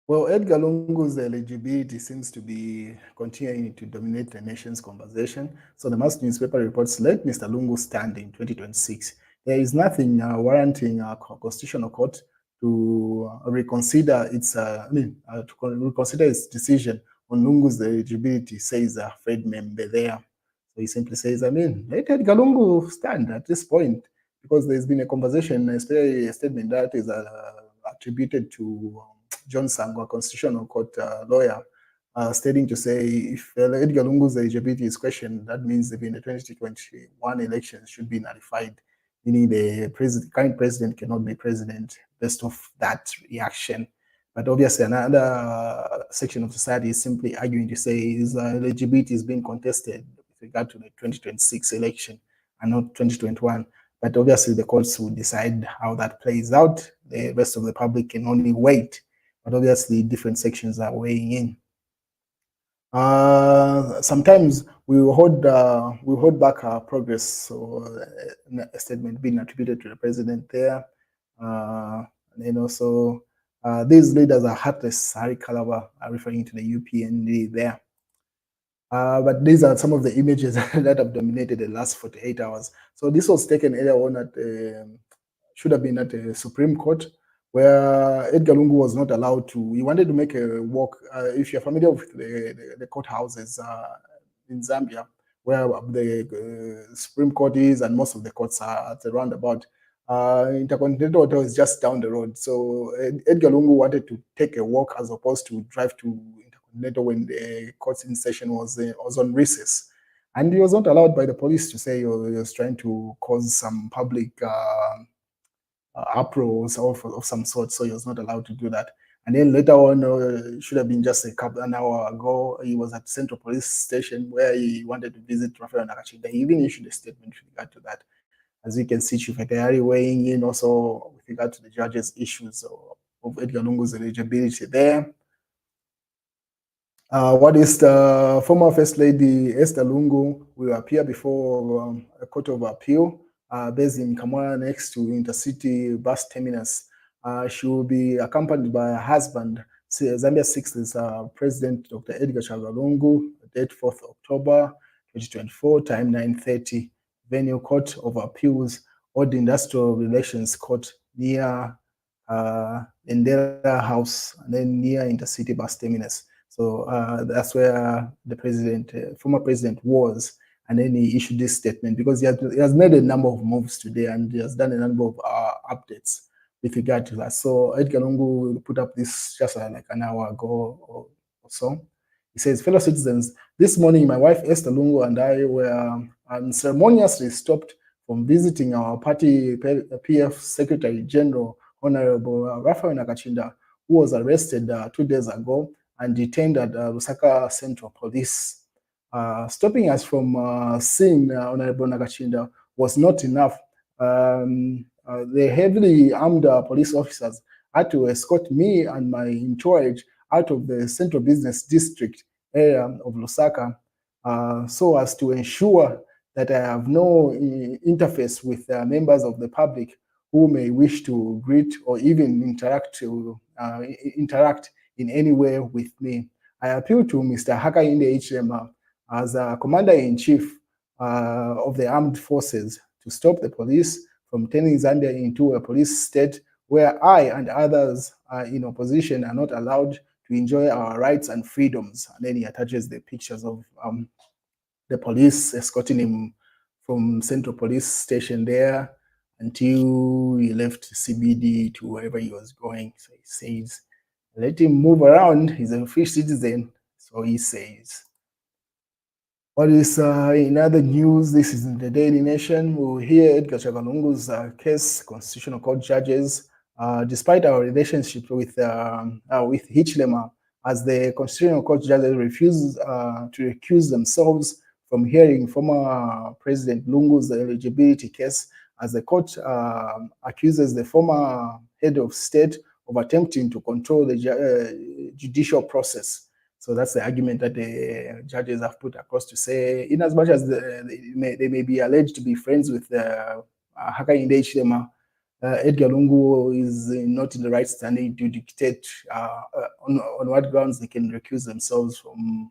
Well, Edgar Lungu's eligibility seems to be continuing to dominate the nation's conversation. So the mass newspaper reports, let Mr. Lungu stand in 2026. There is nothing warranting a constitutional court to reconsider its decision on Lungu's eligibility, says Fred Membe there. So he simply says, let Edgar Lungu stand at this point, because there's been a conversation, especially a statement that is attributed to John Chagwa, Constitutional Court lawyer, stating to say if Edgar Lungu's eligibility is questioned, that means even the 2021 elections should be nullified, meaning the current president cannot be president based off that reaction. But obviously, another section of society is simply arguing to say his eligibility is being contested with regard to the 2026 election and not 2021. But obviously, the courts will decide how that plays out. The rest of the public can only wait. But obviously, different sections are weighing in. Sometimes we hold back our progress. So a statement being attributed to the president there, and then also these leaders are heartless. Harry Calabar are referring to the UPND there. But these are some of the images that have dominated the last 48 hours. So this was taken earlier on at should have been at the Supreme Court, where Edgar Lungu was not allowed to. He wanted to make a walk. If you're familiar with the courthouses in Zambia, where the Supreme Court is and most of the courts are at the roundabout, Intercontinental Hotel is just down the road. So Edgar Lungu wanted to take a walk as opposed to drive to Intercontinental when the court's in session was on recess. And he was not allowed by the police to say he was trying to cause some public uproars of some sort, so he was not allowed to do that. And then later on, should have been just an hour ago, he was at Central Police Station where he wanted to visit Rafael Nakachinda. He even issued a statement with regard to that. As you can see, Chief Etayari weighing in also with regard to the judge's issues of Edgar Lungu's eligibility there. What is the former First Lady Esther Lungu will appear before a court of appeal based in Kamwala next to Intercity bus terminus. She will be accompanied by her husband, Zambia 6th President Dr. Edgar Chagwa Lungu, date 4th October 2024, time 9:30, venue Court of Appeals, Old Industrial Relations Court near Ndera House, and then near Intercity bus terminus. So that's where the former president was, and then he issued this statement because he has made a number of moves today and he has done a number of updates with regard to that. So Edgar Lungu put up this just like an hour ago or so. He says, fellow citizens, this morning my wife Esther Lungu and I were unceremoniously stopped from visiting our party PF Secretary General, Honorable Rafael Nakachinda, who was arrested 2 days ago and detained at Lusaka Central Police. Stopping us from seeing Honorable Nakachinda was not enough. The heavily armed police officers had to escort me and my entourage out of the Central Business District area of Lusaka so as to ensure that I have no interface with members of the public who may wish to greet or even interact in any way with me. I appeal to Mr. Hakainde Hichilema as a Commander-in-Chief of the Armed Forces to stop the police from turning Zambia into a police state where I and others in opposition are not allowed to enjoy our rights and freedoms. And then he attaches the pictures of the police escorting him from Central Police Station there until he left CBD to wherever he was going. So he says, let him move around. He's a free citizen, so he says. What is in other news? This is in the Daily Nation. We'll hear Edgar Chagwa Lungu's case, Constitutional Court judges, despite our relationship with Hichilema, as the Constitutional Court judges refuse to recuse themselves from hearing former President Lungu's eligibility case, as the court accuses the former head of state of attempting to control the judicial process. So that's the argument that the judges have put across to say, in as much as they may be alleged to be friends with Hakainde Hichilema, Edgar Lungu is not in the right standing to dictate on what grounds they can recuse themselves from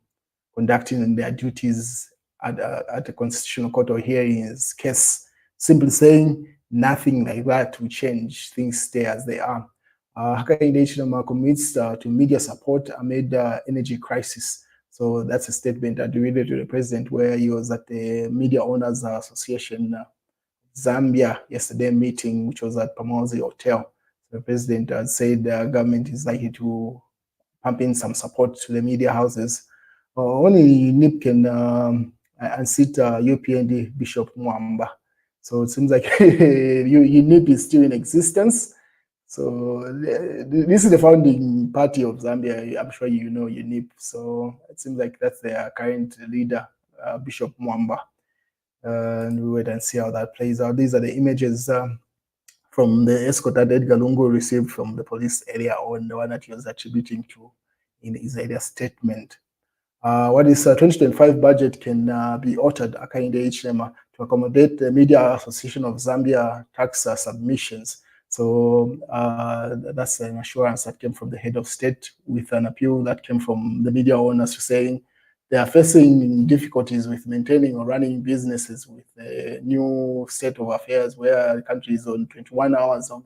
conducting their duties at a constitutional court or hearing his case. Simply saying nothing like that will change. Things stay as they are. Hakainde Hichilema commits to media support amid energy crisis. So that's a statement attributed to the president where he was at the Media Owners Association Zambia yesterday meeting, which was at Pamozi Hotel. The president has said the government is likely to pump in some support to the media houses. Only UNIP can unseat UPND Bishop Mwamba. So it seems like UNIP is still in existence. So this is the founding party of Zambia. I'm sure you know UNIP. So it seems like that's their current leader, Bishop Mwamba. And we wait and see how that plays out. These are the images from the escort that Edgar Lungu received from the police earlier on, the one that he was attributing to in his earlier statement. What is 2025 budget can be altered, Hakainde Hichilema, to accommodate the Media Association of Zambia tax submissions. So that's an assurance that came from the head of state with an appeal that came from the media owners saying they are facing difficulties with maintaining or running businesses with a new state of affairs where the country is on 21 hours of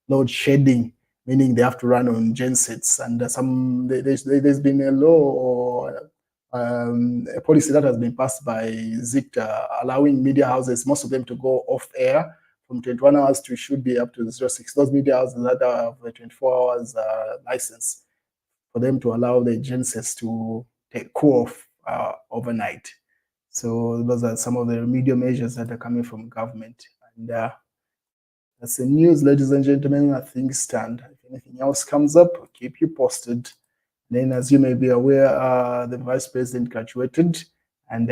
load shedding, meaning they have to run on gensets. And there's been a law or a policy that has been passed by ZICTA allowing media houses, most of them, to go off air from 21 hours to should be up to 06. Those media houses that have a 24 hours license for them to allow the gensets to take cool off overnight. So those are some of the remedial measures that are coming from government. And that's the news, ladies and gentlemen. I think stand. If anything else comes up, I'll keep you posted. Then, as you may be aware, the vice president graduated, and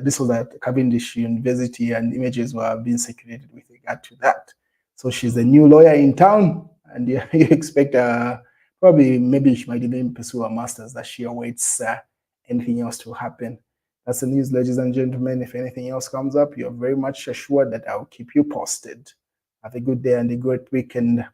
this was at Cavendish University, and images were being circulated with regard to that. So she's a new lawyer in town, and you expect probably maybe she might even pursue a master's that she awaits anything else to happen. That's the news, ladies and gentlemen. If anything else comes up, you're very much assured that I'll keep you posted. Have a good day and a great weekend.